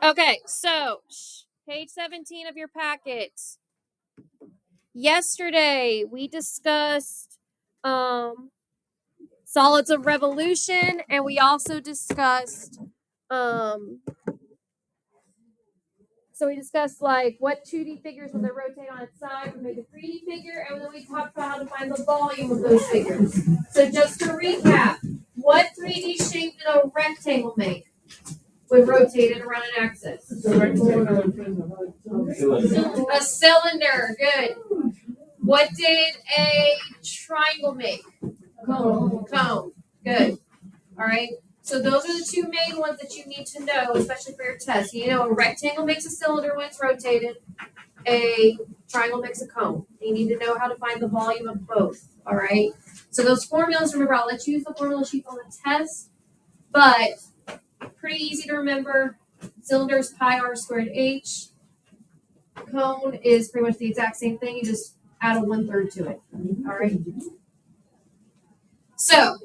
Okay, so page 17 of your packet. Yesterday we discussed solids of revolution, and we also discussed so we discussed like what 2D figures when they rotate on its side would make a 3D figure, and then we talked about how to find the volume of those figures. So just to recap, what 3D shape did a rectangle make when rotated around an axis? A cylinder, good. What did a triangle make? Cone, good. All right. So those are the two main ones that you need to know, especially for your test. You know, a rectangle makes a cylinder when it's rotated. A triangle makes a cone. You need to know how to find the volume of both. All right. So those formulas, remember, I'll let you use the formula sheet on the test, but pretty easy to remember. Cylinder is pi r squared h. Cone is pretty much the exact same thing. You just add a 1/3 to it. All right. So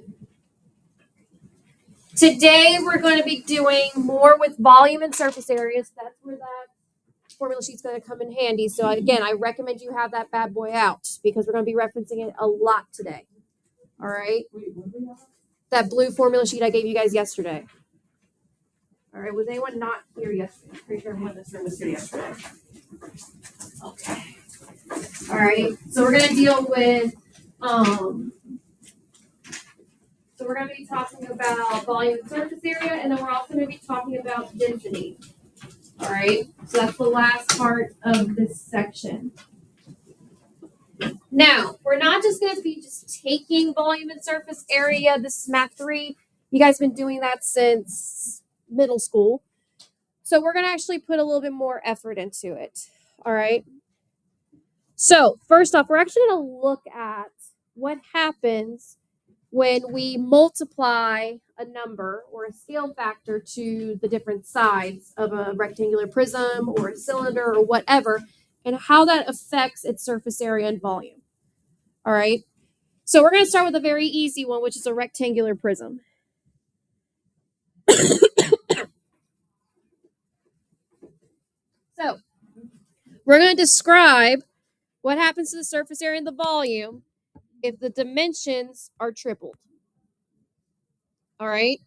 today we're going to be doing more with volume and surface areas. That's where that formula sheet's going to come in handy. So again, I recommend you have that bad boy out because we're going to be referencing it a lot today. All right. That blue formula sheet I gave you guys yesterday. All right. Was anyone not here yesterday? I'm pretty sure everyone in this room was here yesterday. Okay. All right. So we're going to deal with so we're going to be talking about volume and surface area, and then we're also going to be talking about density. All right, so that's the last part of this section. Now, we're not just going to be just taking volume and surface area. This is Math 3. You guys have been doing that since middle school. So we're going to actually put a little bit more effort into it. All right. So first off, we're actually going to look at what happens when we multiply a number or a scale factor to the different sides of a rectangular prism or a cylinder or whatever, and how that affects its surface area and volume. All right. So we're going to start with a very easy one, which is a rectangular prism. So we're going to describe what happens to the surface area and the volume if the dimensions are tripled. All right.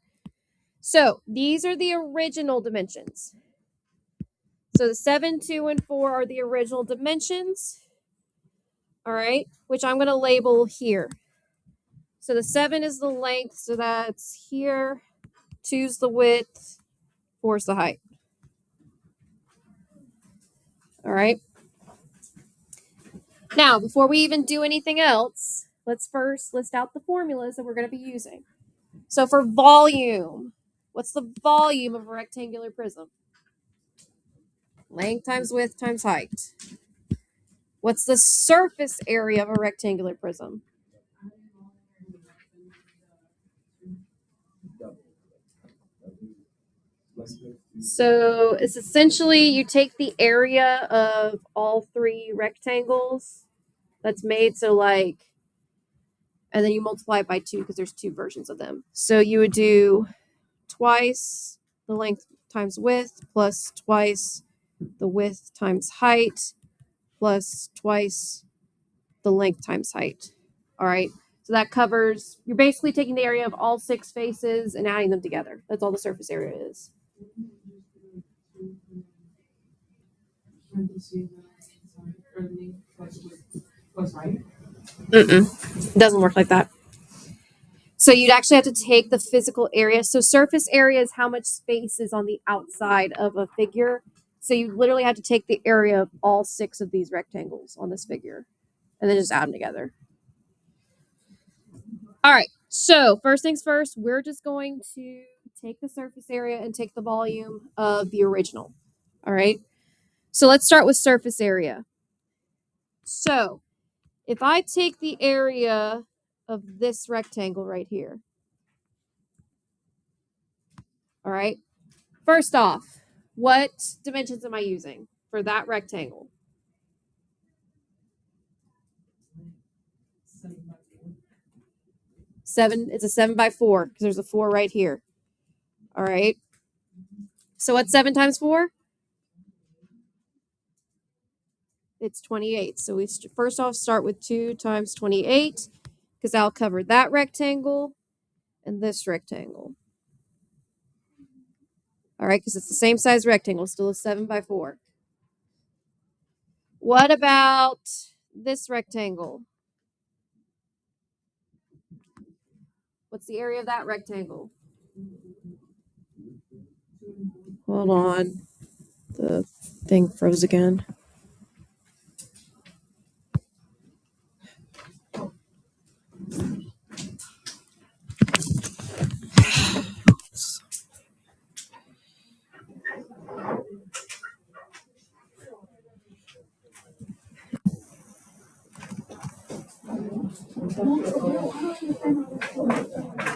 So these are the original dimensions. So the 7, 2, and 4 are the original dimensions. All right, which I'm going to label here. So the 7 is the length, so that's here. 2's the width. 4's the height. All right. Now, before we even do anything else, let's first list out the formulas that we're going to be using. So for volume, what's the volume of a rectangular prism? Length times width times height. What's the surface area of a rectangular prism? So it's essentially you take the area of all three rectangles that's made, so like, and then you multiply it by 2 because there's 2 versions of them. So you would do twice the length times width plus twice the width times height plus twice the length times height. All right. So that covers, you're basically taking the area of all 6 faces and adding them together. That's all the surface area is. It doesn't work like that. So you'd actually have to take the physical area. So surface area is how much space is on the outside of a figure. So you literally have to take the area of all 6 of these rectangles on this figure and then just add them together. All right. So first things first, we're just going to take the surface area and take the volume of the original. All right. So let's start with surface area. So if I take the area of this rectangle right here, all right, first off, what dimensions am I using for that rectangle? 7, it's a 7 by 4 because there's a 4 right here. All right. So what's 7 times 4? It's 28. So we first off start with 2 times 28 because I'll cover that rectangle and this rectangle. All right, because it's the same size rectangle, still a 7 by 4. What about this rectangle? What's the area of that rectangle? Hold on. The thing froze again.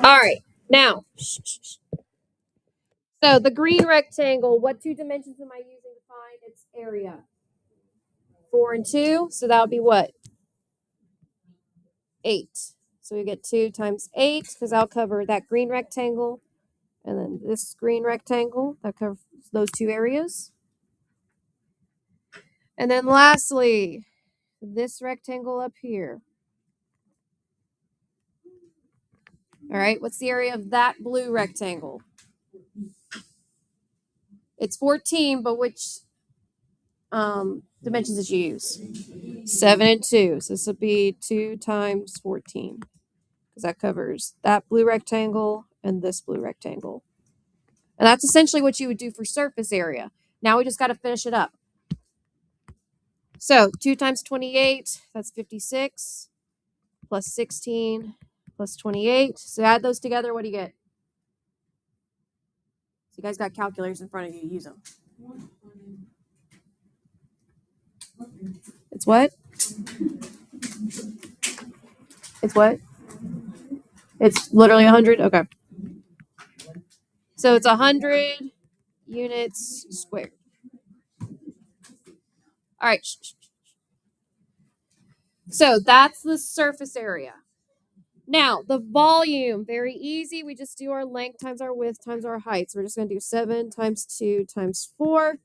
All right, now, so the green rectangle, what 2 dimensions am I using to find its area? 4 and 2, so that would be what? 8. So we get 2 times 8 because I'll cover that green rectangle and then this green rectangle that covers those 2 areas. And then lastly, this rectangle up here. All right, what's the area of that blue rectangle? It's 14, but which dimensions did you use? 7 and 2. So this will be 2 times 14 because that covers that blue rectangle and this blue rectangle. And that's essentially what you would do for surface area. Now we just got to finish it up. So 2 times 28, that's 56, plus 16, plus 28. So add those together, what do you get? So you guys got calculators in front of you, use them. It's what? It's what? It's literally 100? Okay. So it's 100 units squared. All right. So that's the surface area. Now, the volume, very easy. We just do our length times our width times our height. So we're just going to do 7 times 2 times 4.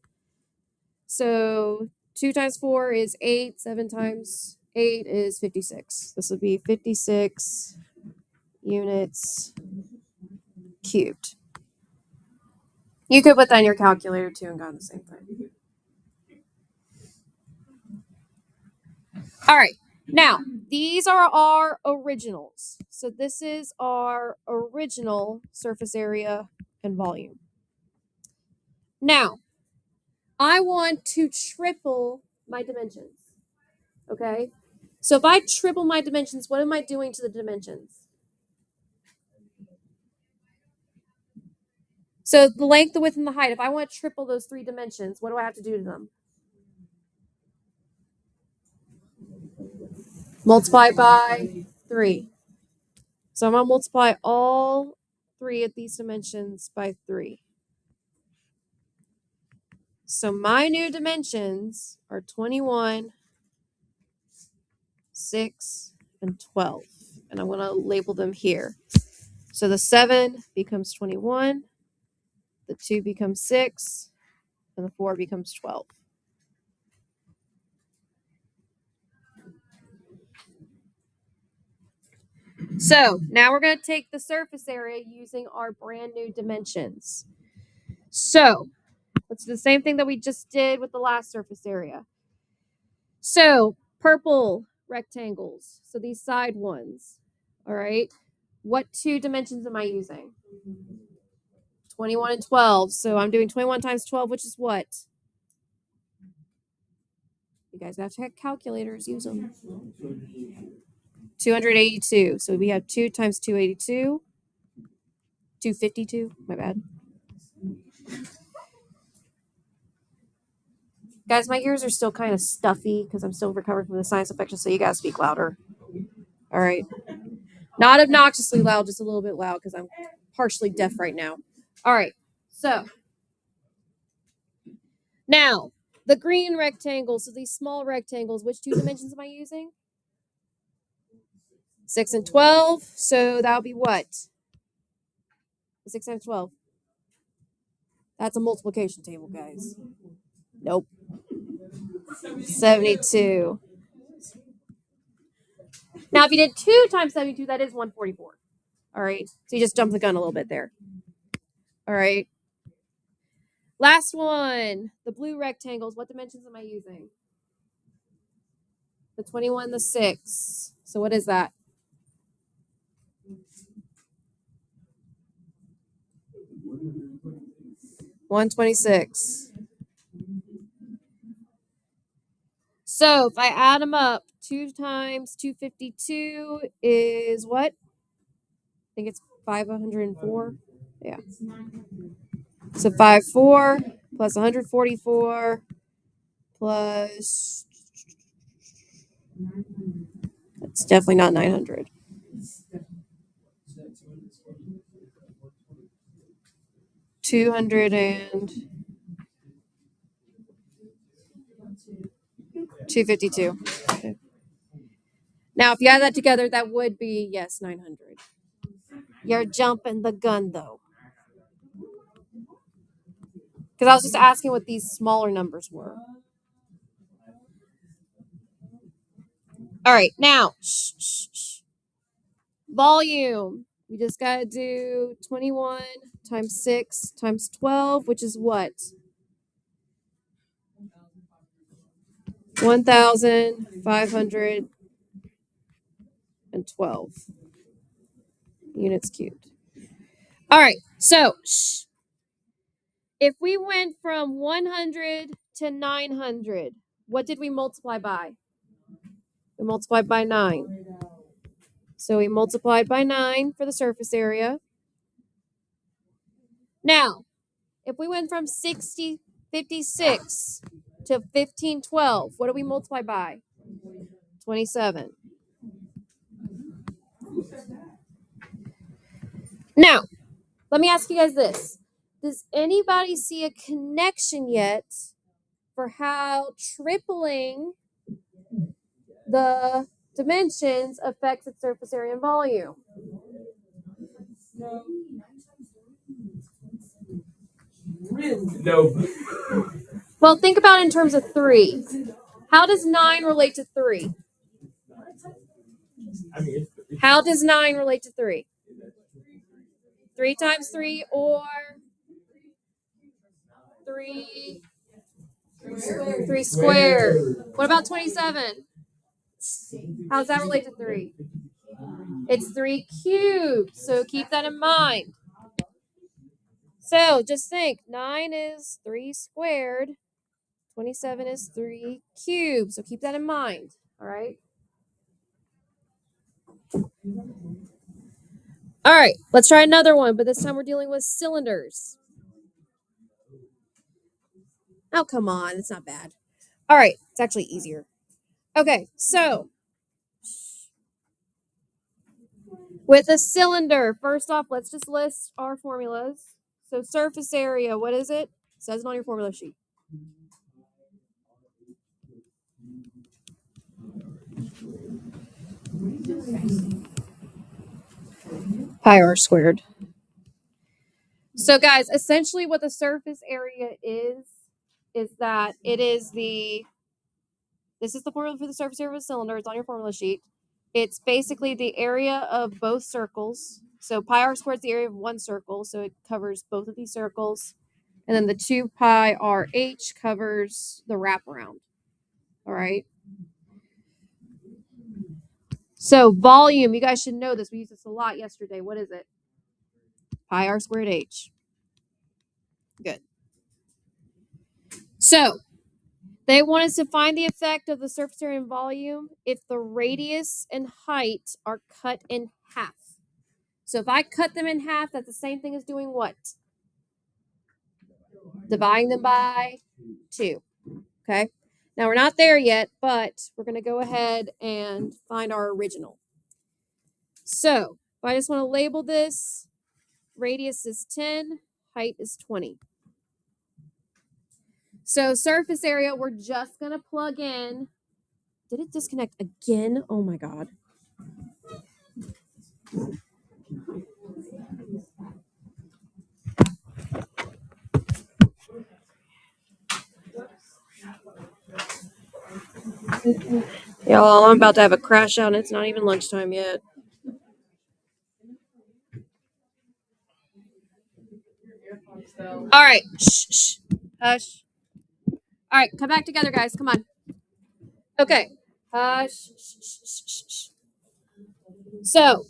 So 2 times 4 is 8. 7 times 8 is 56. This would be 56 units cubed. You could put that in your calculator too and got the same thing. All right. Now, these are our originals. So this is our original surface area and volume. Now, I want to triple my dimensions. Okay? So if I triple my dimensions, what am I doing to the dimensions? So the length, the width, and the height, if I want to triple those 3 dimensions, what do I have to do to them? Multiply by 3. So I'm going to multiply all 3 of these dimensions by 3. So my new dimensions are 21, 6, and 12. And I'm going to label them here. So the 7 becomes 21, the 2 becomes 6, and the 4 becomes 12. So now we're going to take the surface area using our brand new dimensions. So let's do the same thing that we just did with the last surface area. So purple rectangles, so these side ones, all right? What 2 dimensions am I using? 21 and 12. So I'm doing 21 times 12, which is what? You guys have to have calculators, use them. 282. So we have 2 times 282. 252, my bad. Guys, my ears are still kind of stuffy because I'm still recovering from the sinus infection, so you gotta speak louder. All right. Not obnoxiously loud, just a little bit loud because I'm partially deaf right now. All right. So now the green rectangles, so these small rectangles, which 2 dimensions am I using? 6 and 12. So that'll be what? 6 times 12. That's a multiplication table, guys. Nope. 72. Now, if you did 2 times 72, that is 144. All right. So you just jumped the gun a little bit there. All right. Last one. The blue rectangles. What dimensions am I using? The 21, the 6. So what is that? 126. So if I add them up, 2 times 252 is what? I think it's 504. Yeah. So 54 plus 144 plus. It's definitely not 900. 200 and 252. Okay. Now, if you add that together, that would be, yes, 900. You're jumping the gun, though. Because I was just asking what these smaller numbers were. All right, now, volume. We just got to do 21 times 6 times 12, which is what? 1,512 units cubed. All right, so if we went from 100 to 900, what did we multiply by? We multiplied by 9. So we multiplied by 9 for the surface area. Now, if we went from 56 to 1512, what do we multiply by? 27. Now, let me ask you guys this. Does anybody see a connection yet for how tripling the dimensions affects its surface area and volume? No. Well, think about it in terms of 3. How does 9 relate to 3? How does 9 relate to 3? 3 times 3 or 3 squared. What about 27? How does that relate to 3? It's 3 cubed. So keep that in mind. So just think 9 is 3 squared. 27 is 3 cubed. So keep that in mind. All right. All right. Let's try another one, but this time we're dealing with cylinders. Oh, come on. It's not bad. All right. It's actually easier. Okay. So with a cylinder, first off, let's just list our formulas. So surface area, what is it? It says it on your formula sheet. Pi r squared. So guys, essentially what the surface area is that it is this is the formula for the surface area of a cylinder. It's on your formula sheet. It's basically the area of both circles. So pi r squared is the area of one circle, so it covers both of these circles. And then the 2 pi r h covers the wraparound. All right. So volume, you guys should know this. We used this a lot yesterday. What is it? Pi r squared h. Good. So they want us to find the effect of the surface area and volume if the radius and height are cut in half. So if I cut them in half, that's the same thing as doing what? Dividing them by 2. Okay. Now we're not there yet, but we're going to go ahead and find our original. So if I just want to label this, radius is 10, height is 20. So surface area, we're just going to plug in. Did it disconnect again? Oh my God. Y'all, I'm about to have a crash out and it's not even lunchtime yet. All right. Shh. Hush. All right, come back together, guys. Come on. Okay. Hush. Shh. So,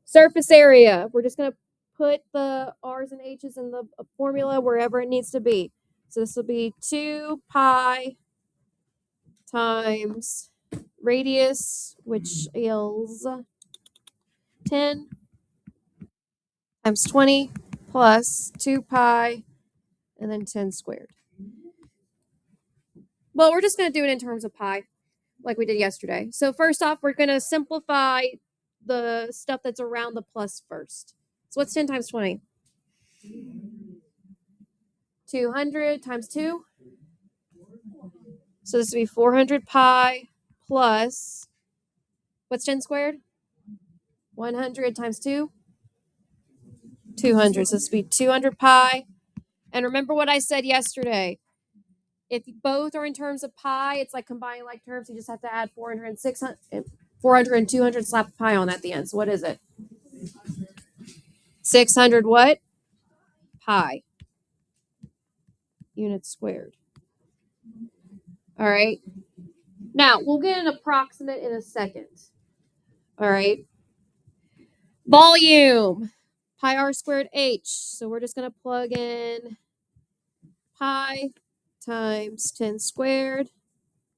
surface area. We're just going to put the R's and H's in the formula wherever it needs to be. So this will be 2 pi times radius, which is 10 times 20 plus 2 pi and then 10 squared. Well, we're just going to do it in terms of pi like we did yesterday. So first off, we're going to simplify the stuff that's around the plus first. So what's 10 times 20? 200 times 2. So this would be 400 pi plus, what's 10 squared? 100 times 2? 200. So this would be 200 pi. And remember what I said yesterday. If both are in terms of pi, it's like combining like terms. You just have to add 400 and 600, 400 and 200, slap a pi on at the end. So what is it? 600 what? Pi. Units squared. All right. Now, we'll get an approximate in a second. All right. Volume. Pi r squared h. So we're just going to plug in pi times 10 squared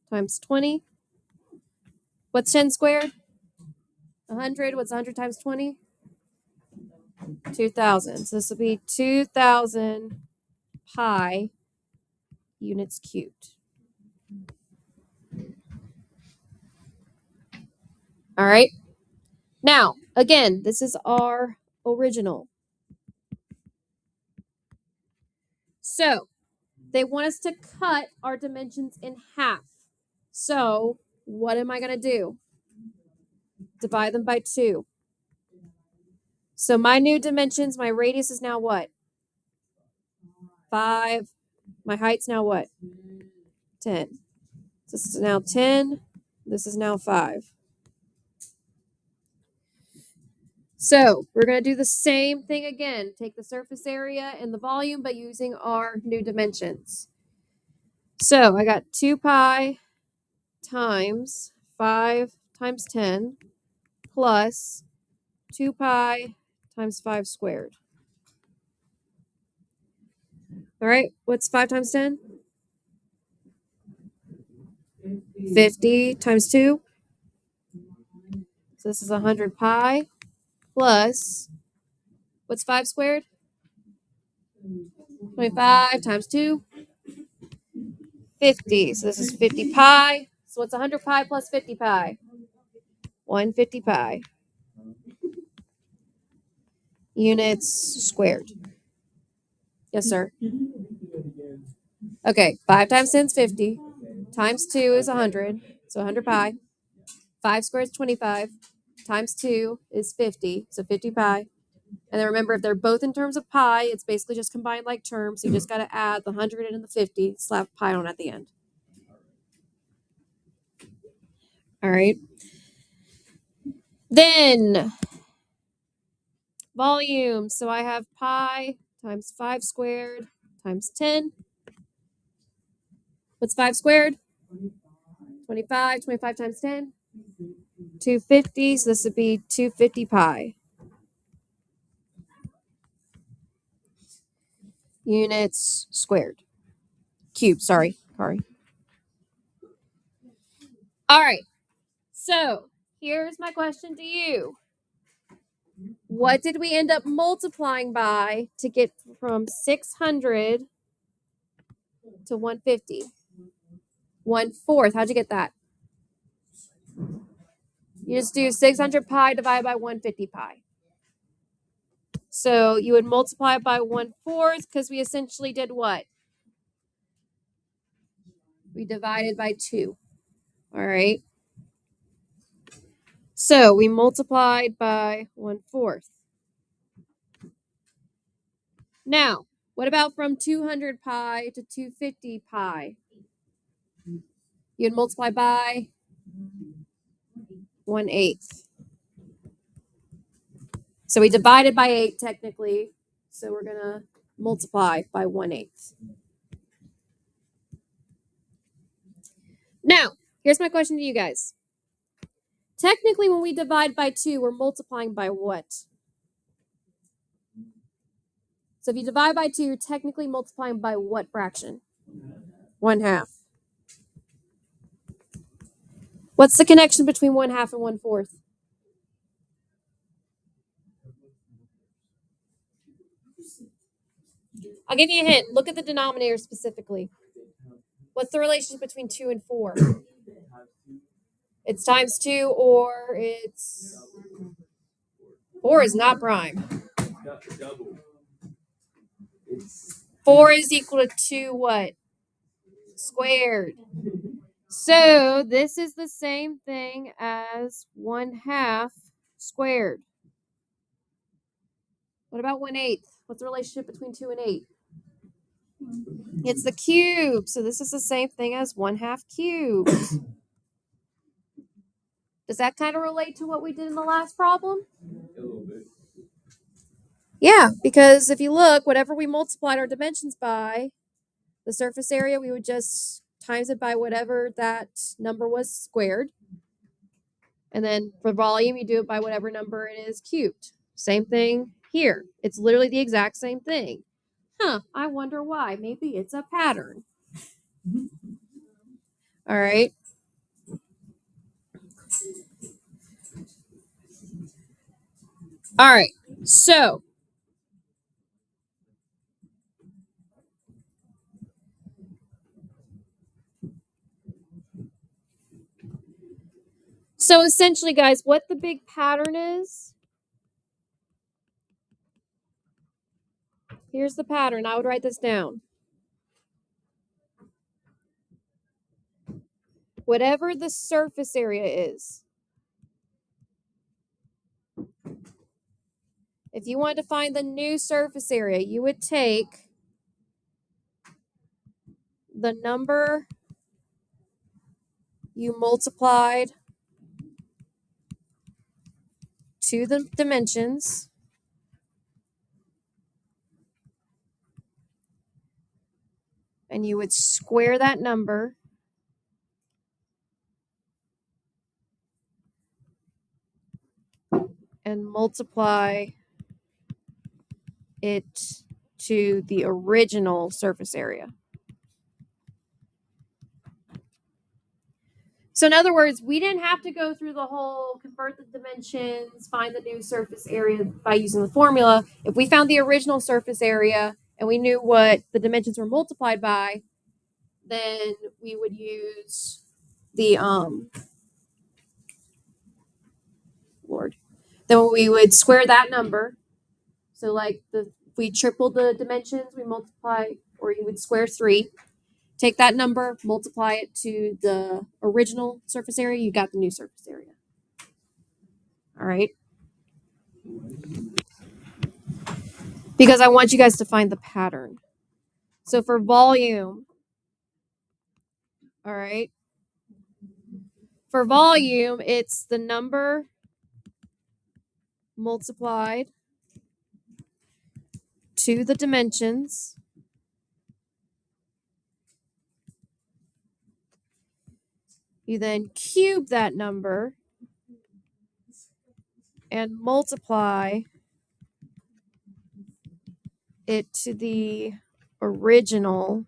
times 20. What's 10 squared? 100. What's 100 times 20? 2,000. So this will be 2,000 pi units cubed. All right. Now, again, this is our original. So they want us to cut our dimensions in half. So what am I going to do? Divide them by 2. So my new dimensions, my radius is now what? 5. My height's now what? 10. So this is now 10. This is now 5. So we're going to do the same thing again. Take the surface area and the volume, but using our new dimensions. So I got 2 pi times 5 times 10 plus 2 pi times 5 squared. All right, what's 5 times 10? 50 times 2. So this is 100 pi plus, what's 5 squared? 25 times 2. 50. So this is 50 pi. So what's 100 pi plus 50 pi? 150 pi. Units squared. Yes, sir. Okay, 5 times 10 is 50. Times 2 is 100. So 100 pi. 5 squared is 25. Times 2 is 50. So 50 pi. And then remember, if they're both in terms of pi, it's basically just combined like terms. So you just got to add the 100 and the 50, slap pi on at the end. All right. Then volume. So I have pi times 5 squared times 10. What's 5 squared? 25. 25 times 10. 250. So this would be 250 pi. Units squared. Cube, sorry. All right. So here's my question to you. What did we end up multiplying by to get from 600 to 150? 1/4. How'd you get that? You just do 600 pi divided by 150 pi. So you would multiply it by 1/4 because we essentially did what? We divided by 2. All right. So we multiplied by 1/4. Now, what about from 200 pi to 250 pi? You'd multiply by 1/8. So we divided by 8 technically. So we're going to multiply by 1/8. Now, here's my question to you guys. Technically, when we divide by 2, we're multiplying by what? So if you divide by 2, you're technically multiplying by what fraction? 1/2. What's the connection between 1/2 and 1/4? I'll give you a hint. Look at the denominator specifically. What's the relationship between 2 and 4? It's times 2 or it's 4 is not prime. 4 is equal to 2 what? Squared. So this is the same thing as 1/2 squared. What about 1/8? What's the relationship between 2 and 8? It's the cube. So this is the same thing as 1/2 cubed. Does that kind of relate to what we did in the last problem? A little bit. Yeah, because if you look, whatever we multiplied our dimensions by, the surface area, we would just times it by whatever that number was squared. And then for volume, you do it by whatever number it is cubed. Same thing here. It's literally the exact same thing. I wonder why. Maybe it's a pattern. All right. All right. So essentially, guys, what the big pattern is, here's the pattern. I would write this down. Whatever the surface area is, if you wanted to find the new surface area, you would take the number you multiplied to the dimensions and you would square that number and multiply it to the original surface area. So in other words, we didn't have to go through the whole convert the dimensions, find the new surface area by using the formula. If we found the original surface area and we knew what the dimensions were multiplied by, then we would use the then we would square that number. So like if we triple the dimensions, we multiply, or you would square 3. Take that number, multiply it to the original surface area, you got the new surface area. All right. Because I want you guys to find the pattern. So for volume, all right, for volume, it's the number multiplied to the dimensions. You then cube that number and multiply it to the original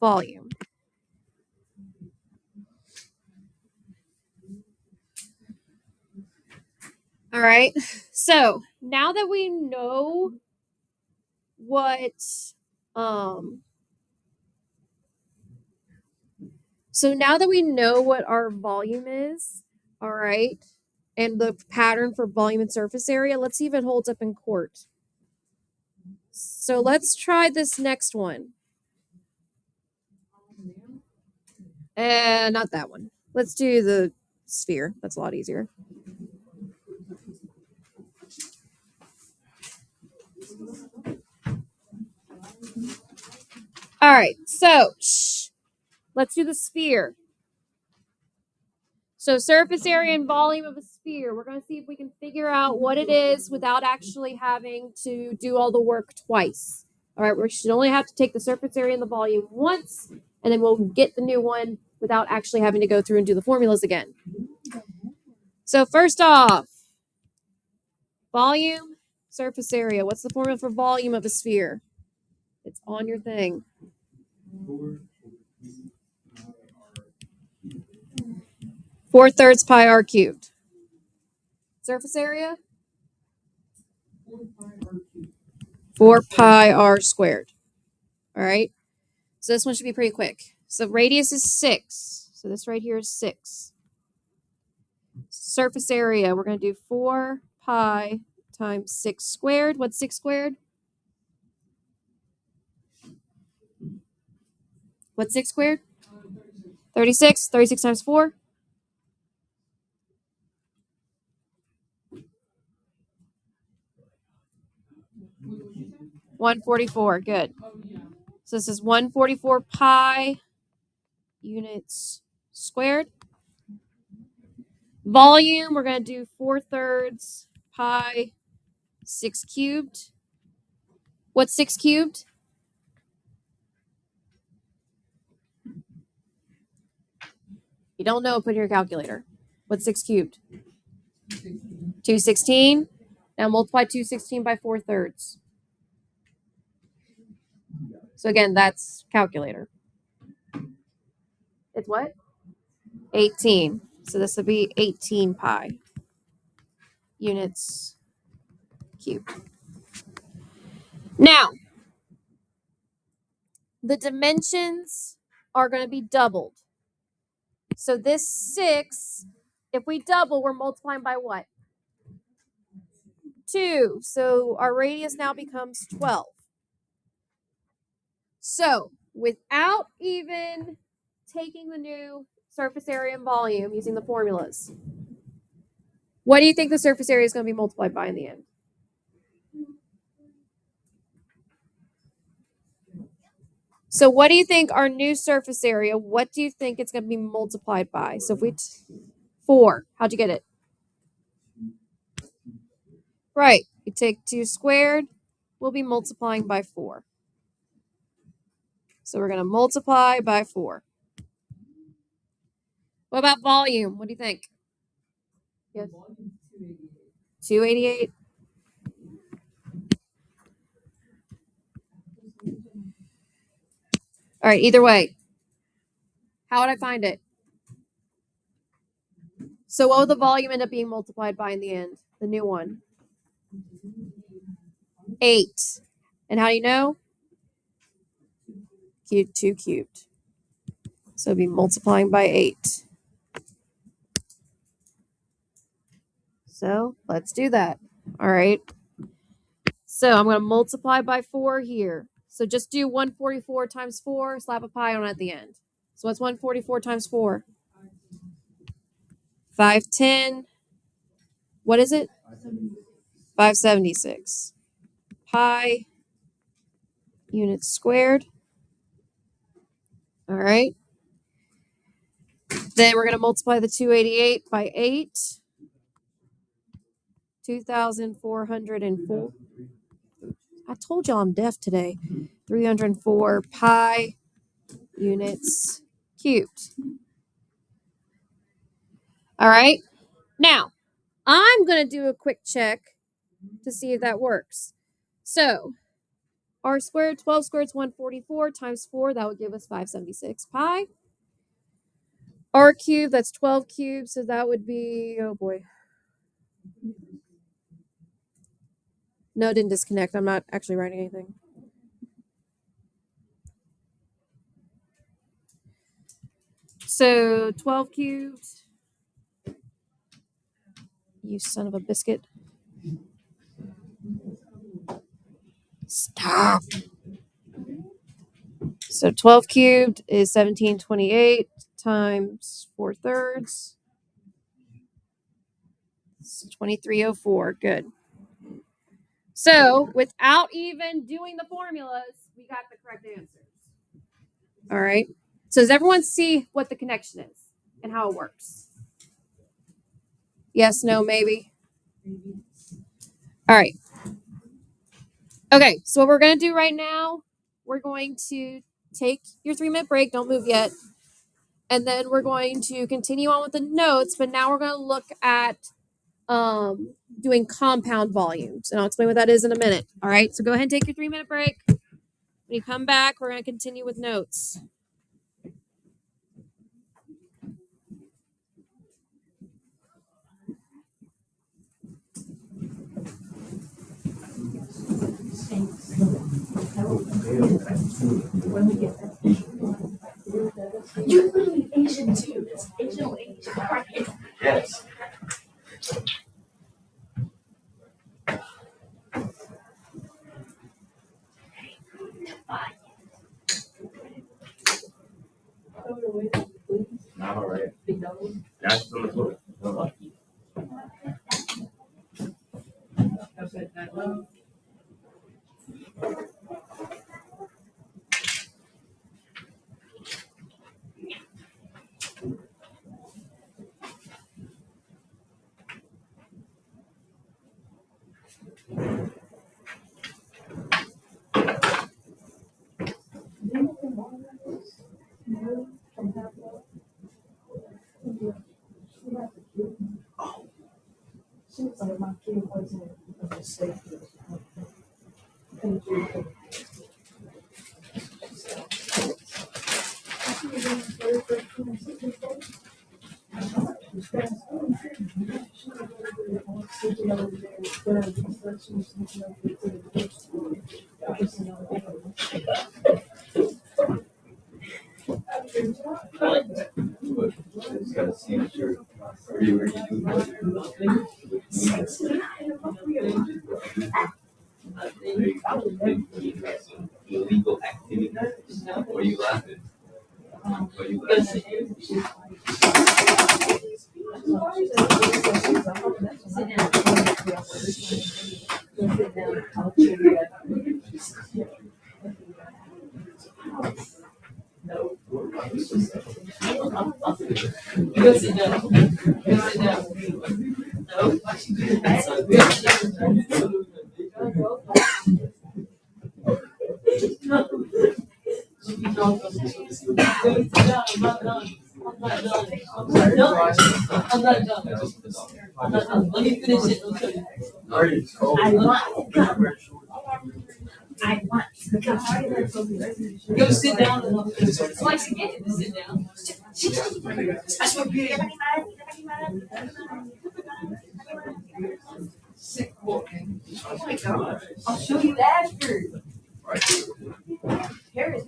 volume. All right. So now that we know what our volume is, all right, and the pattern for volume and surface area, let's see if it holds up in court. So let's try this next one. Not that one. Let's do the sphere. That's a lot easier. All right. So Let's do the sphere. So surface area and volume of a sphere. We're going to see if we can figure out what it is without actually having to do all the work twice. All right, we should only have to take the surface area and the volume once, and then we'll get the new one without actually having to go through and do the formulas again. So first off, volume, surface area. What's the formula for volume of a sphere? It's on your thing. 4/3 pi r cubed. Surface area? 4 pi r squared. All right. So this one should be pretty quick. So radius is 6. So this right here is 6. Surface area, we're going to do 4 pi times 6 squared. What's 6 squared? What's 6 squared? 36. 36 times 4? 144. Good. So this is 144 pi units squared. Volume, we're going to do 4/3 pi 6 cubed. What's 6 cubed? You don't know, put in your calculator. What's 6 cubed? 216. Now multiply 216 by 4/3. So again, that's calculator. It's what? 18. So this would be 18 pi units cubed. Now, the dimensions are going to be doubled. So this 6, if we double, we're multiplying by what? 2. So our radius now becomes 12. So without even taking the new surface area and volume using the formulas, what do you think the surface area is going to be multiplied by in the end? So what do you think our new surface area, what do you think it's going to be multiplied by? So if we, 4, how'd you get it? Right, you take 2 squared, we'll be multiplying by 4. So we're going to multiply by 4. What about volume? What do you think? Yes. 288. All right, either way, how would I find it? So what would the volume end up being multiplied by in the end? The new one. 8. And how do you know? 2 cubed. So it'd be multiplying by 8. So let's do that. All right. So I'm going to multiply by 4 here. So just do 144 times 4, slap a pi on it at the end. So what's 144 times 4? 510. What is it? 576. Pi units squared. All right. Then we're going to multiply the 288 by 8. 2,404. I told y'all I'm deaf today. 304 pi units cubed. All right. Now, I'm going to do a quick check to see if that works. So, r squared, 12 squared is 144 times 4. That would give us 576 pi. R cubed, that's 12 cubed. So that would be, oh boy. No, it didn't disconnect. I'm not actually writing anything. So 12 cubed. You son of a biscuit. Stop. So 12 cubed is 1728 times 4/3. 2304. Good. So without even doing the formulas, we got the correct answers. All right. So does everyone see what the connection is and how it works? Yes, no, maybe. All right. Okay, so what we're going to do right now, we're going to take your 3-minute break. Don't move yet. And then we're going to continue on with the notes, but now we're going to look at doing compound volumes. And I'll explain what that is in a minute. All right, so go ahead and take your 3-minute break. When you come back, we're going to continue with notes. You're literally Asian too. It's Asian Asian, right? Yes. Not all right. That's the floor. Seems like my kid wasn't a mistake. Thank you. Illegal activity. Why are you laughing? Why are you laughing? Go sit down. Go sit down. No. Let me finish it. I want. Go sit down. Slice again. Sit down. Sick boy. Oh my God. I'll show you after. Paris,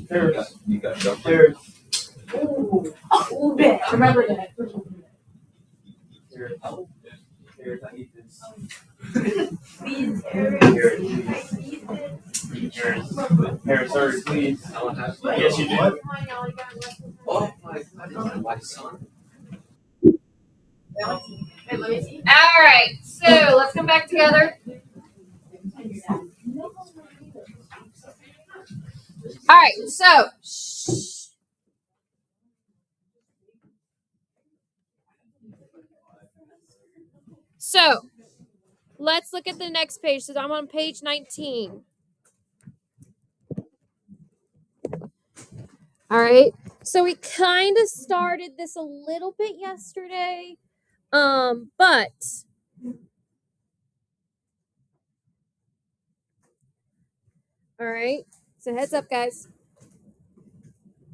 Paris, you got Paris. Oh, bet. Remember that. Paris, I need this. Please, Paris, sir, please. Yes, you do. Oh my son. All right, so let's come back together. All right, so let's look at the next page. So I'm on page 19. All right, so we kind of started this a little bit yesterday, but all right, so heads up, guys.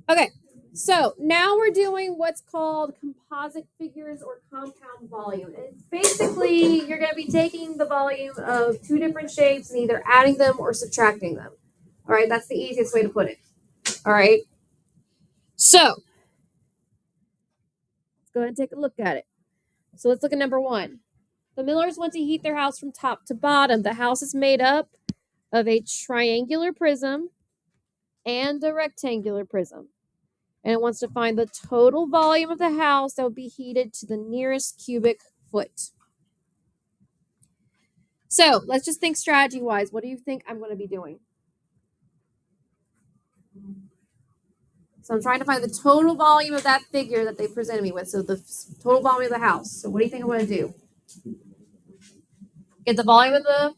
Okay, so now we're doing what's called composite figures or compound volume. And basically, you're going to be taking the volume of two different shapes and either adding them or subtracting them. All right, that's the easiest way to put it. All right, so let's go ahead and take a look at it. So let's look at number 1. The Millers want to heat their house from top to bottom. The house is made up of a triangular prism and a rectangular prism. And it wants to find the total volume of the house that will be heated to the nearest cubic foot. So let's just think strategy-wise. What do you think I'm going to be doing? So I'm trying to find the total volume of that figure that they presented me with. So the total volume of the house. So what do you think I'm going to do? Get the volume of the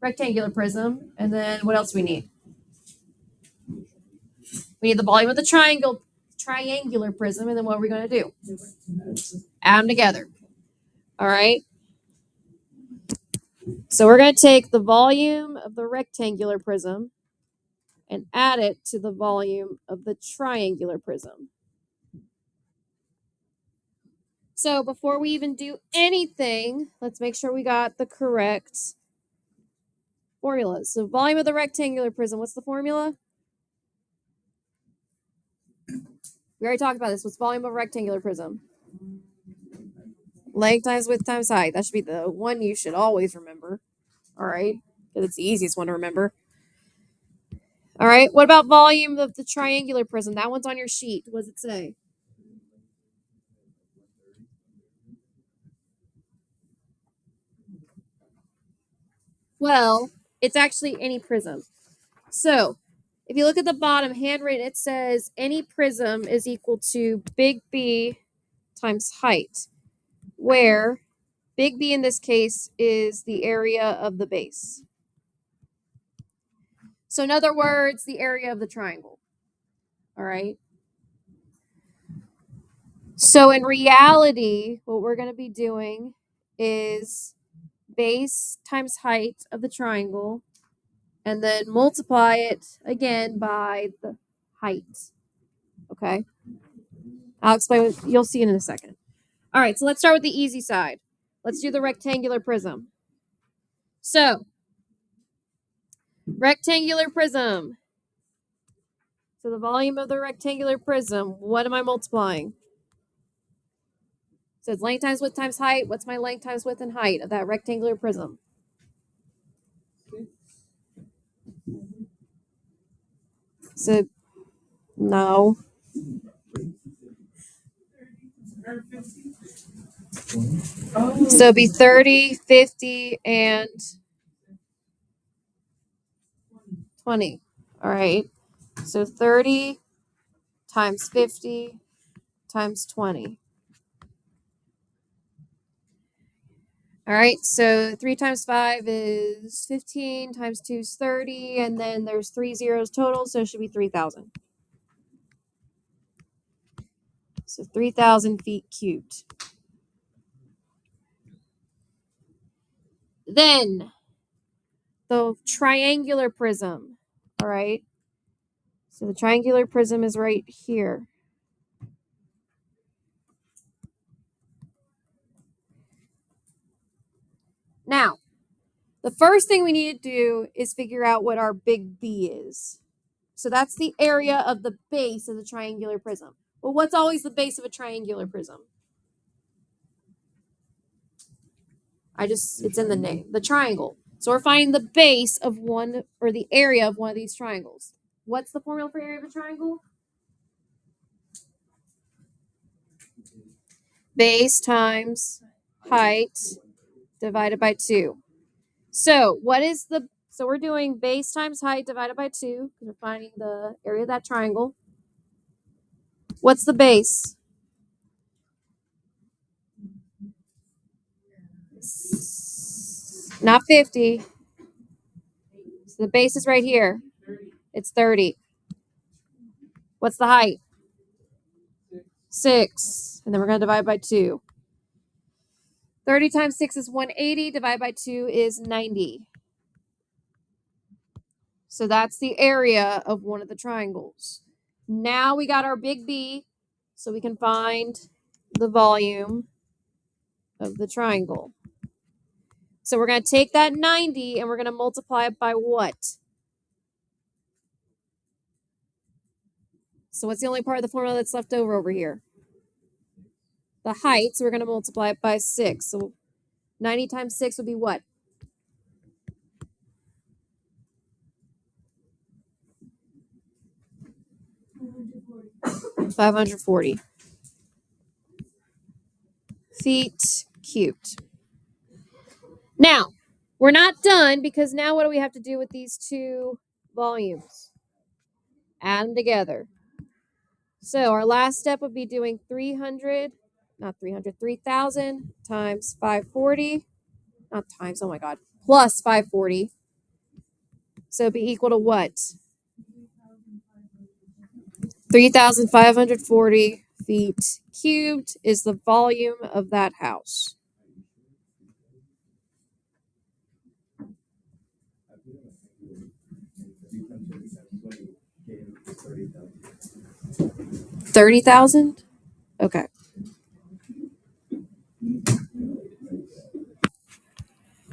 rectangular prism, and then what else do we need? We need the volume of the triangular prism, and then what are we going to do? Add them together. All right. So we're going to take the volume of the rectangular prism and add it to the volume of the triangular prism. So before we even do anything, let's make sure we got the correct formulas. So volume of the rectangular prism, what's the formula? We already talked about this. What's volume of a rectangular prism? Length times width times height. That should be the one you should always remember. All right, because it's the easiest one to remember. All right, what about volume of the triangular prism? That one's on your sheet. What does it say? Well, it's actually any prism. So if you look at the bottom, handwritten, it says any prism is equal to big B times height, where big B in this case is the area of the base. So in other words, the area of the triangle. All right. So in reality, what we're going to be doing is base times height of the triangle, and then multiply it again by the height. Okay. I'll explain. You'll see it in a second. All right. So let's start with the easy side. Let's do the rectangular prism. So rectangular prism. So the volume of the rectangular prism, what am I multiplying? So it's length times width times height. What's my length times width and height of that rectangular prism? So, no. So it'd be 30, 50, and 20. All right. So 30 times 50 times 20. All right. So 3 times 5 is 15, times 2 is 30, and then there's 3 zeros total, so it should be 3,000. So 3,000 feet cubed. Then the triangular prism. All right. So the triangular prism is right here. Now, the first thing we need to do is figure out what our big B is. So that's the area of the base of the triangular prism. Well, what's always the base of a triangular prism? It's in the name, the triangle. So we're finding the base of one, or the area of one of these triangles. What's the formula for area of a triangle? Base times height divided by 2. So we're doing base times height divided by 2, because we're finding the area of that triangle. What's the base? Not 50. So the base is right here. It's 30. What's the height? 6. And then we're going to divide by 2. 30 times 6 is 180. Divided by 2 is 90. So that's the area of one of the triangles. Now we got our big B, so we can find the volume of the triangle. So we're going to take that 90 and we're going to multiply it by what? So what's the only part of the formula that's left over here? The height, so we're going to multiply it by 6. So 90 times 6 would be what? $540 feet cubed. Now, we're not done, because now what do we have to do with these two volumes? Add them together. So our last step would be doing 3,000 times 540, not times, oh my God, plus 540. So it'd be equal to what? 3,540 feet cubed is the volume of that house. $30,000? Okay.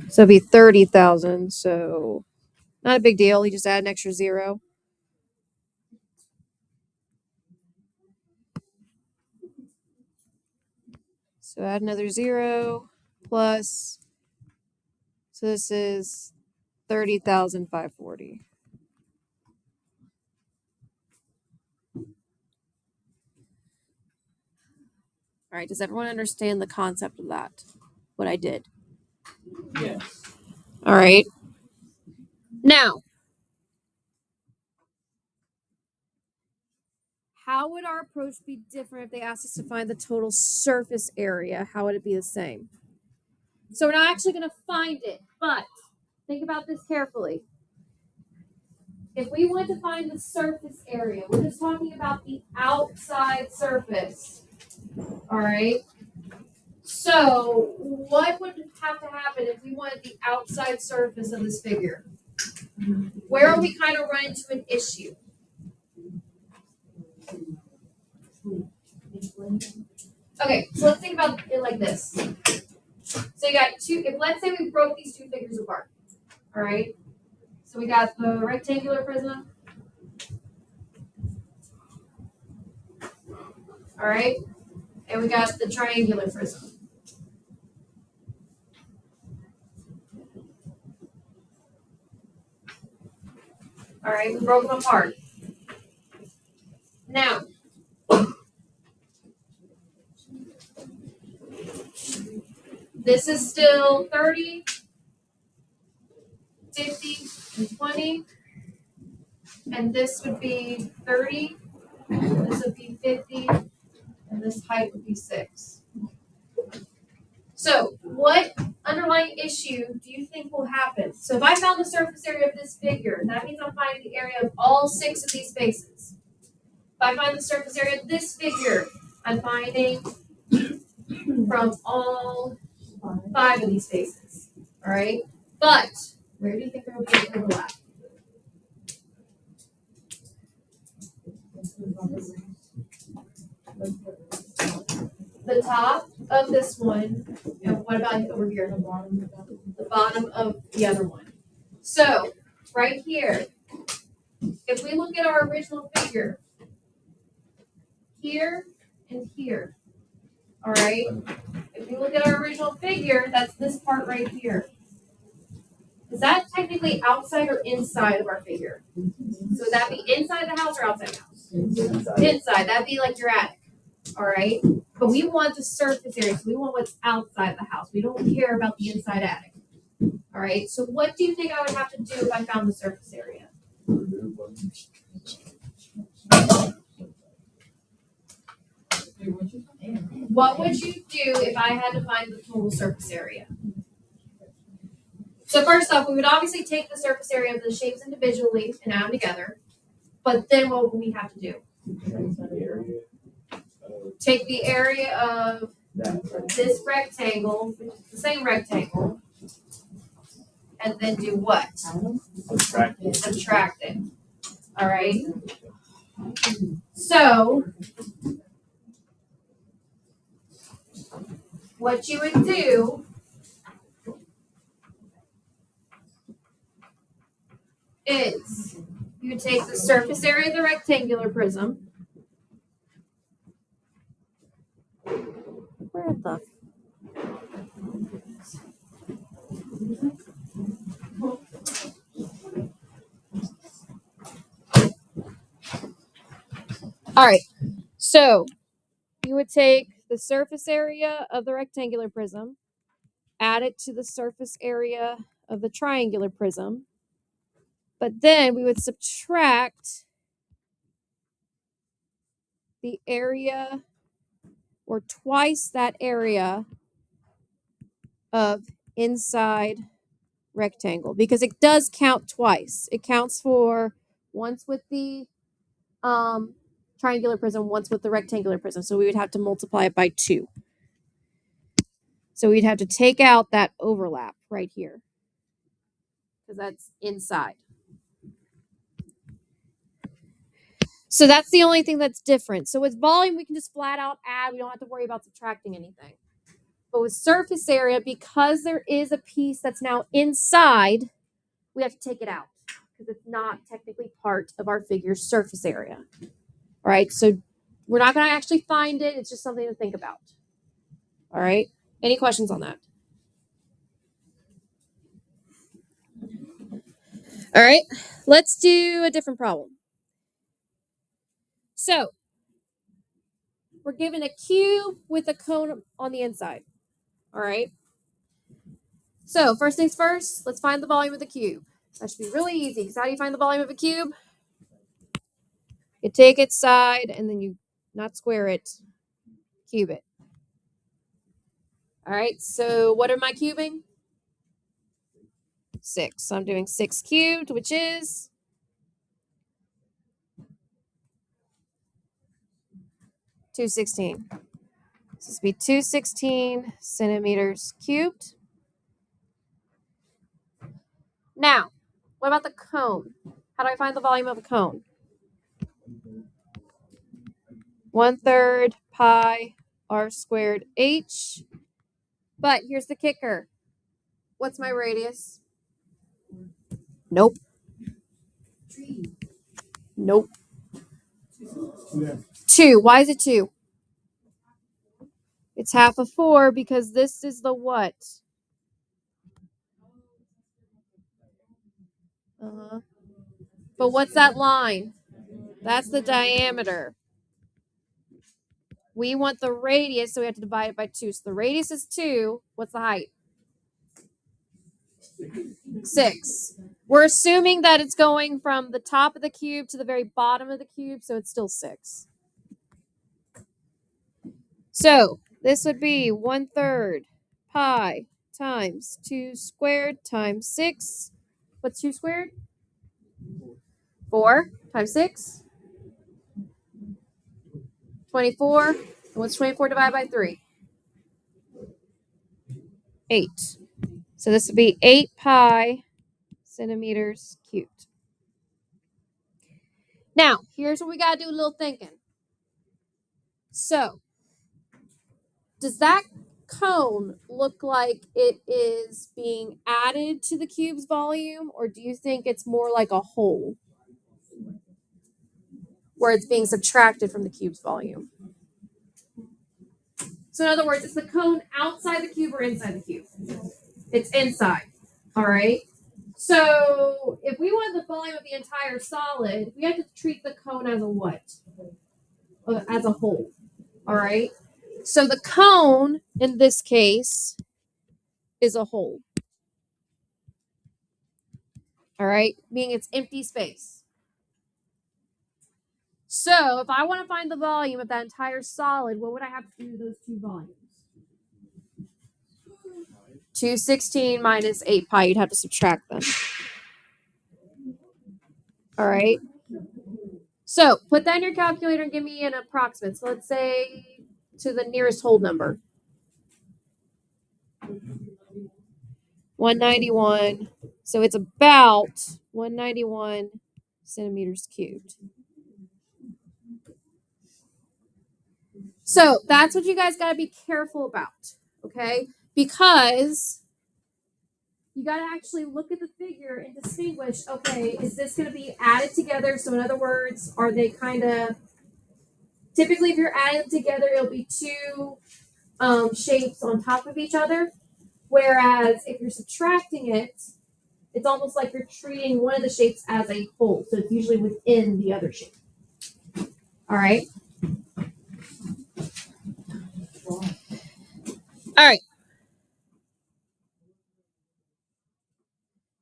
So it'd be 30,000. So not a big deal. You just add an extra zero. So add another zero plus. So this is 30,540. All right. Does everyone understand the concept of that? What I did? Yes. All right. Now, how would our approach be different if they asked us to find the total surface area? How would it be the same? So we're not actually going to find it, but think about this carefully. If we want to find the surface area, we're just talking about the outside surface. All right. So what would have to happen if we wanted the outside surface of this figure? Where are we kind of run into an issue? Okay, so let's think about it like this. So you got two, if let's say we broke these two figures apart, all right? So we got the rectangular prism, all right? And we got the triangular prism. All right, we broke them apart. Now, this is still 30, 50, and 20. And this would be 30, this would be 50, and this height would be 6. So what underlying issue do you think will happen? So if I found the surface area of this figure, that means I'm finding the area of all 6 of these spaces. If I find the surface area of this figure, I'm finding from all 5 of these spaces. All right? But where do you think there will be an overlap? The top of this one, and what about over here? The bottom of the other one. So, right here, if we look at our original figure, here and here, all right? If you look at our original figure, that's this part right here. Is that technically outside or inside of our figure? So would that be inside the house or outside the house? Inside. That'd be like your attic, all right? But we want the surface area, so we want what's outside the house. We don't care about the inside attic. All right, so what do you think I would have to do if I found the surface area? What would you do if I had to find the total surface area? So first off, we would obviously take the surface area of the shapes individually and add them together. But then what would we have to do? Take the area of this rectangle, which is the same rectangle, and then do what? Subtract it. All right. So what you would do is you would take the surface area of the rectangular prism. Where the? All right. So you would take the surface area of the rectangular prism, add it to the surface area of the triangular prism, but then we would subtract the area or twice that area of inside rectangle, because it does count twice. It counts for once with the triangular prism, once with the rectangular prism. So we would have to multiply it by 2. So we'd have to take out that overlap right here because that's inside. So that's the only thing that's different. So with volume, we can just flat out add. We don't have to worry about subtracting anything. But with surface area, because there is a piece that's now inside, we have to take it out because it's not technically part of our figure's surface area. All right, so we're not going to actually find it. It's just something to think about. All right, any questions on that? All right, let's do a different problem. So we're given a cube with a cone on the inside. All right. So first things first, let's find the volume of the cube. That should be really easy because how do you find the volume of a cube? You take its side and then you not square it, cube it. All right. So what am I cubing? 6. So I'm doing 6 cubed, which is 216. So this would be 216 centimeters cubed. Now, what about the cone? How do I find the volume of a cone? 1/3 pi r squared h. But here's the kicker. What's my radius? Nope. Nope. 2. Why is it 2? It's half of 4 because this is the what? Uh-huh. But what's that line? That's the diameter. We want the radius, so we have to divide it by 2. So the radius is 2. What's the height? 6. We're assuming that it's going from the top of the cube to the very bottom of the cube, so it's still 6. So this would be 1/3 pi times 2 squared times 6. What's 2 squared? 4 times 6. 24. And what's 24 divided by 3? 8. So this would be 8 pi centimeters cubed. Now, here's where we got to do a little thinking. So, does that cone look like it is being added to the cube's volume, or do you think it's more like a hole where it's being subtracted from the cube's volume? So in other words, is the cone outside the cube or inside the cube? It's inside. All right. So if we want the volume of the entire solid, we have to treat the cone as a what? As a whole. All right. So the cone in this case is a hole. All right, meaning it's empty space. So if I want to find the volume of that entire solid, what would I have to do to those two volumes? 216 minus 8 pi, you'd have to subtract them. All right. So put that in your calculator and give me an approximate. So let's say to the nearest whole number. 191. So it's about 191 centimeters cubed. So that's what you guys got to be careful about, okay? Because you got to actually look at the figure and distinguish, okay, is this going to be added together? So in other words, are they kind of, typically if you're adding together, it'll be two shapes on top of each other. Whereas if you're subtracting it, it's almost like you're treating one of the shapes as a whole. So it's usually within the other shape. All right. All right.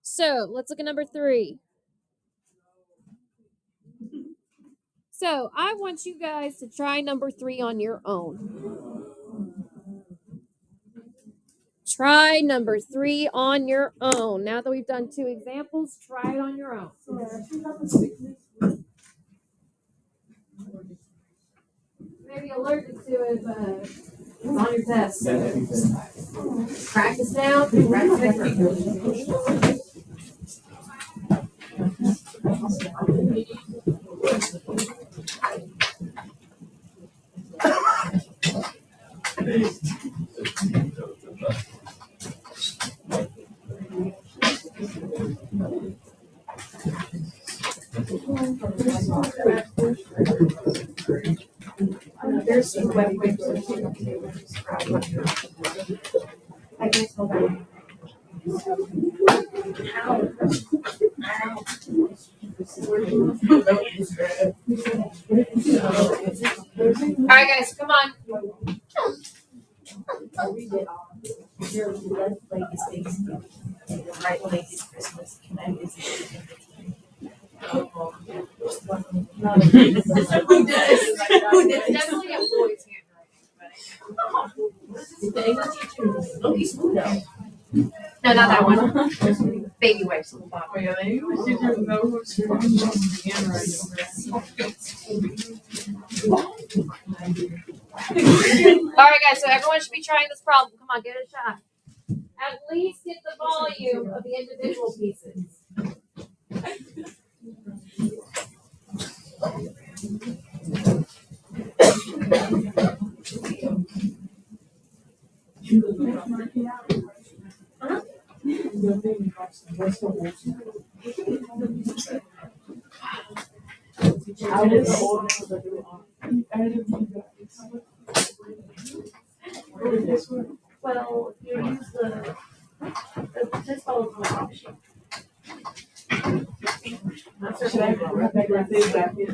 So let's look at number 3. So I want you guys to try number 3 on your own. Try number 3 on your own. Now that we've done 2 examples, try it on your own. Maybe allergic to it, but it's on your test. Practice now. Practice. There's some web waves. I can tell that. All right, guys, come on. Your left leg is Thanksgiving, and your right leg is Christmas. Can I visit you? Who does? Definitely a boy's handwriting. No, not that one. Baby wipes on the bottom. Oh, yeah, they always use their nose for handwriting. All right, guys, so everyone should be trying this problem. Come on, give it a shot. At least get the volume of the individual pieces. Well, you use the test ball is an option. Should I write that birthday back in?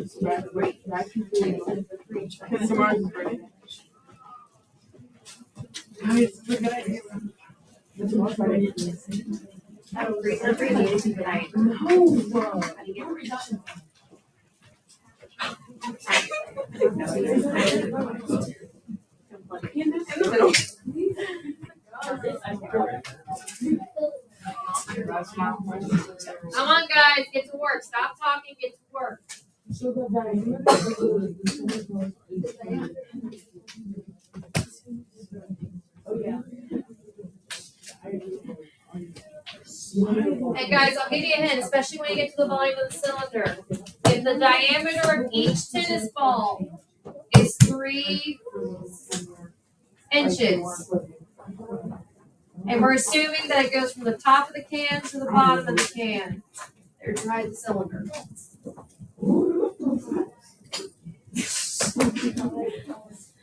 Because tomorrow's his birthday. Guys, it's a good idea. Tomorrow's Friday. I'm reading tonight. No. Come on, guys, get to work. Stop talking, get to work. And guys, I'll give you a hint, especially when you get to the volume of the cylinder. If the diameter of each tennis ball is 3 inches, and we're assuming that it goes from the top of the can to the bottom of the can, there's right the cylinder.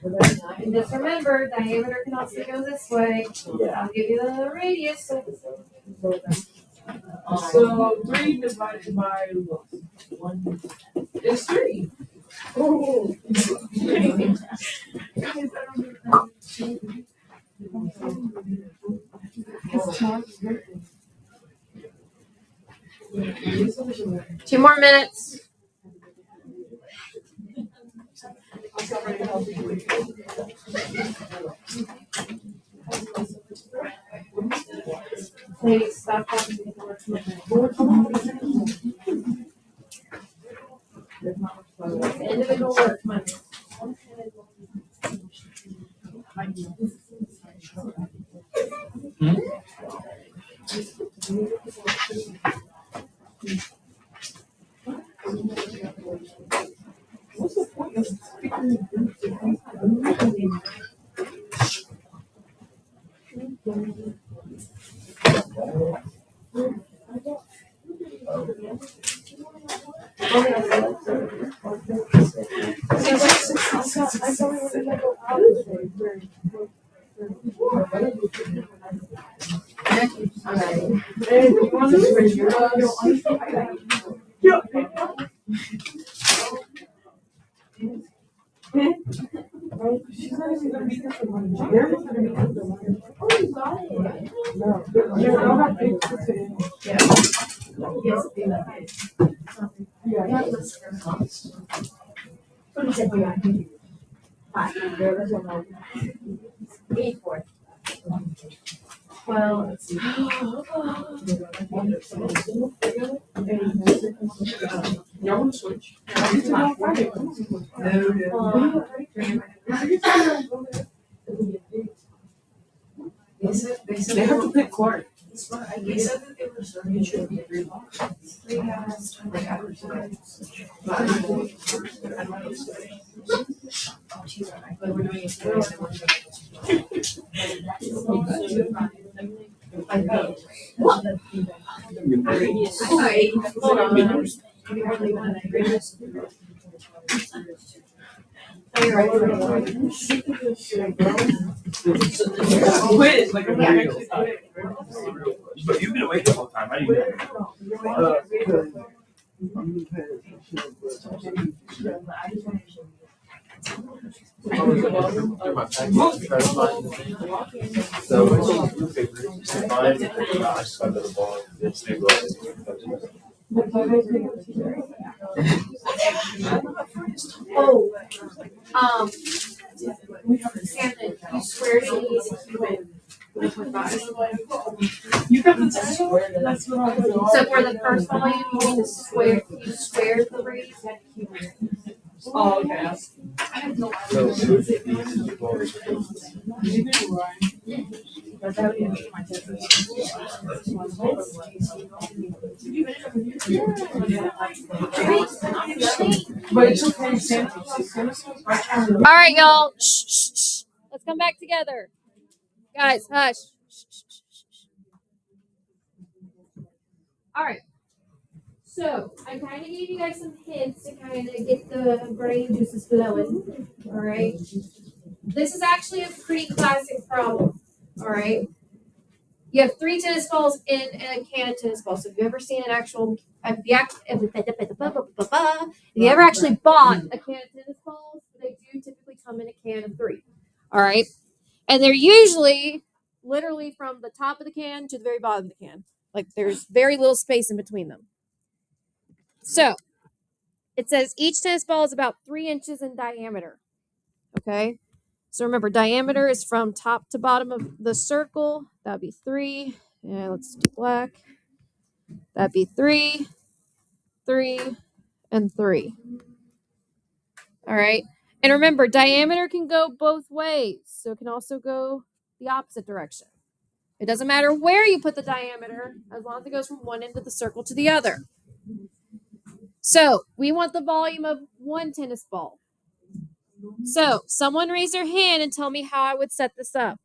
And just remember, diameter can also go this way. I'll give you the radius. So 3 divided by 1 is 3. Oh. Guys, I don't know. 2 more minutes. Ladies, stop talking. Individual work, come on. What's the point of speaking? She's not even gonna be here for lunch. They're not gonna be here for lunch. Oh, you got it. No. Yeah, I'll have to fix it. Yeah. Yes, they like it. Yeah. Well, Y'all wanna switch? They have to pick Clark. they said that they were serving it should be 3 blocks. 3 hours. But we're doing it today, so we're Quit, like, I'm actually quit. But you've been awake the whole time. I didn't know. Oh, Shannon, you swear to me to keep it 1.5. You got the test? That's what I was. So for the first volume, you square the rate. Oh, okay. But it's okay, Santa. All right, y'all. Shh, shh, shh. Let's come back together. Guys, hush. Shh, shh, shh, shh, shh. All right. So I kind of gave you guys some hints to kind of get the brain juices flowing. All right. This is actually a pretty classic problem. All right. You have 3 tennis balls in a can of tennis balls. So if you've ever seen an actual, if you ever actually bought a can of tennis balls, they do typically come in a can of 3. All right. And they're usually literally from the top of the can to the very bottom of the can. Like there's very little space in between them. So it says each tennis ball is about 3 inches in diameter. Okay. So remember, diameter is from top to bottom of the circle. That'd be 3. And let's do black. That'd be 3, 3, and 3. All right. And remember, diameter can go both ways. So it can also go the opposite direction. It doesn't matter where you put the diameter, as long as it goes from one end of the circle to the other. So we want the volume of 1 tennis ball. So someone raise their hand and tell me how I would set this up.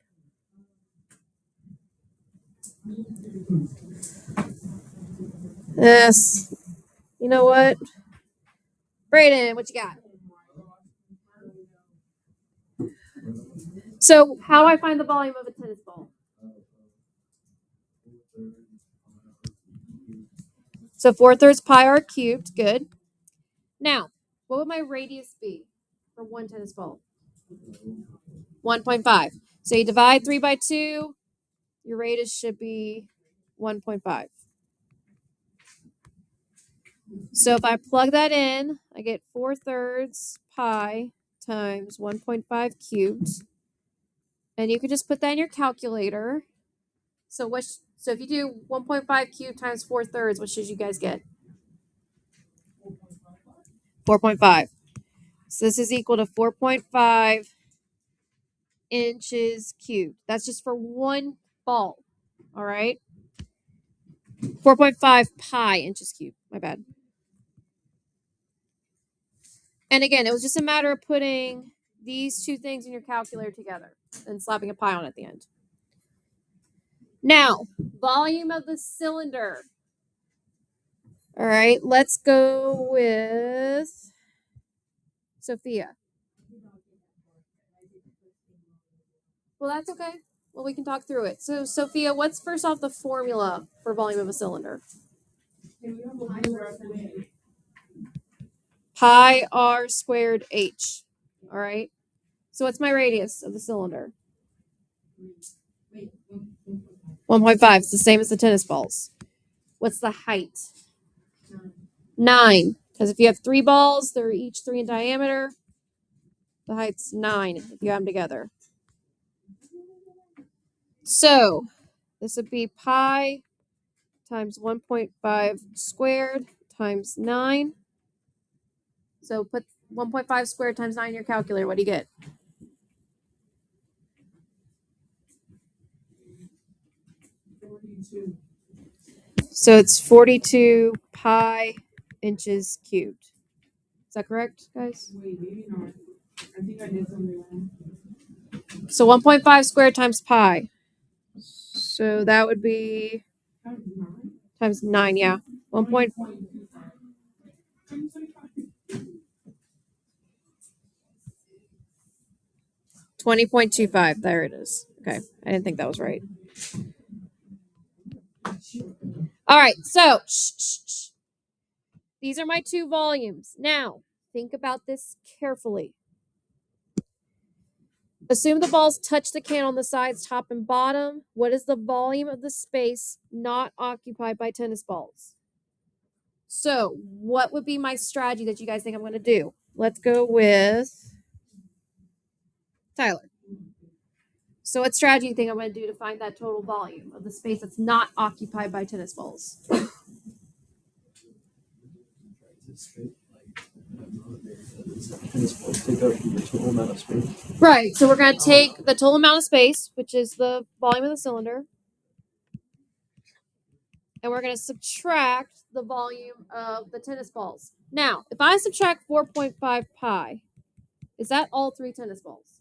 Yes. You know what? Brayden, what you got? So how do I find the volume of a tennis ball? So 4/3 pi r cubed. Good. Now, what would my radius be for 1 tennis ball? 1.5. So you divide 3 by 2. Your radius should be 1.5. So if I plug that in, I get 4/3 pi times 1.5 cubed. And you can just put that in your calculator. So if you do 1.5 cubed times 4/3, what should you guys get? 4.5. So this is equal to 4.5 inches cubed. That's just for 1 ball. All right. 4.5 pi inches cubed. My bad. And again, it was just a matter of putting these 2 things in your calculator together and slapping a pi on at the end. Now, volume of the cylinder. All right, let's go with Sophia. Well, that's okay. Well, we can talk through it. So, Sophia, what's first off the formula for volume of a cylinder? Pi r squared h. All right. So what's my radius of the cylinder? 1.5. It's the same as the tennis balls. What's the height? 9. Because if you have 3 balls, they're each 3 in diameter. The height's 9 if you have them together. So this would be pi times 1.5 squared times 9. So put 1.5 squared times 9 in your calculator. What do you get? So it's 42 pi inches cubed. Is that correct, guys? Wait, maybe not. I think I did something wrong. So 1.5 squared times pi. So that would be times 9, yeah. 20.25. There it is. Okay. I didn't think that was right. All right. So these are my two volumes. Now, think about this carefully. Assume the balls touch the can on the sides, top and bottom. What is the volume of the space not occupied by tennis balls? So, what would be my strategy that you guys think I'm going to do? Let's go with Tyler. So, what strategy do you think I'm going to do to find that total volume of the space that's not occupied by tennis balls? Take up the total amount of space. Right. So, we're going to take the total amount of space, which is the volume of the cylinder, and we're going to subtract the volume of the tennis balls. Now, if I subtract 4.5 pi, is that all 3 tennis balls?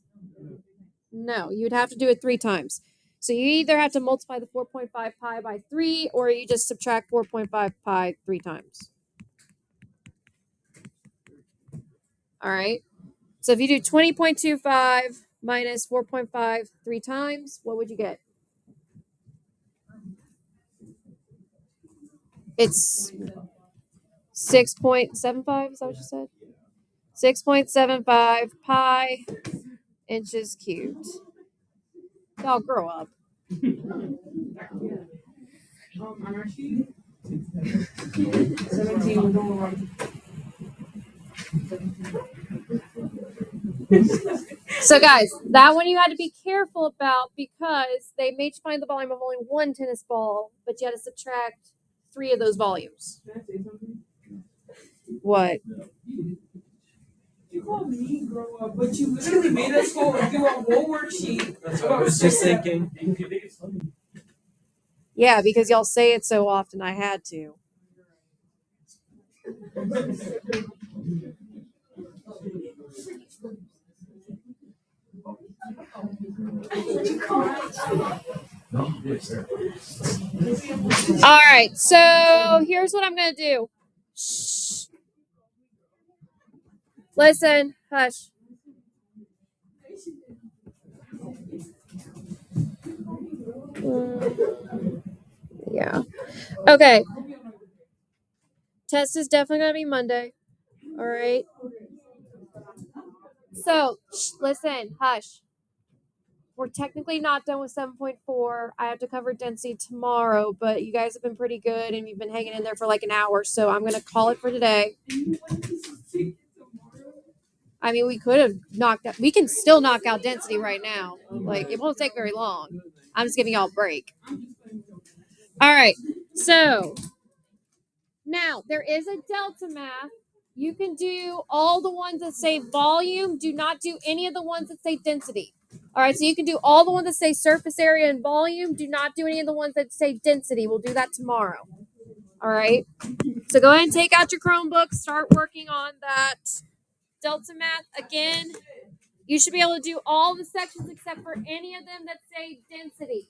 No, you would have to do it 3 times. So you either have to multiply the 4.5 pi by 3, or you just subtract 4.5 pi 3 times. All right. So if you do 20.25 minus 4.5 3 times, what would you get? It's 6.75. Is that what you said? 6.75 pi inches cubed. Y'all grow up. On our sheet, 17 was on one. So guys, that one you had to be careful about because they made you find the volume of only 1 tennis ball, but you had to subtract 3 of those volumes. Can I say something? What? You called me grow up, but you literally made us do a whole worksheet. That's what I was just thinking. Yeah, because y'all say it so often, I had to. All right, so here's what I'm going to do. Shh. Listen, hush. Yeah. Okay. Test is definitely going to be Monday. All right. So, listen, hush. We're technically not done with 7.4. I have to cover density tomorrow, but you guys have been pretty good and you've been hanging in there for like an hour, so I'm going to call it for today. I mean, we could have knocked out, we can still knock out density right now. Like, it won't take very long. I'm just giving y'all a break. All right. So, now there is a delta math. You can do all the ones that say volume. Do not do any of the ones that say density. All right, so you can do all the ones that say surface area and volume. Do not do any of the ones that say density. We'll do that tomorrow. All right. So go ahead and take out your Chromebook. Start working on that delta math. Again, you should be able to do all the sections except for any of them that say density.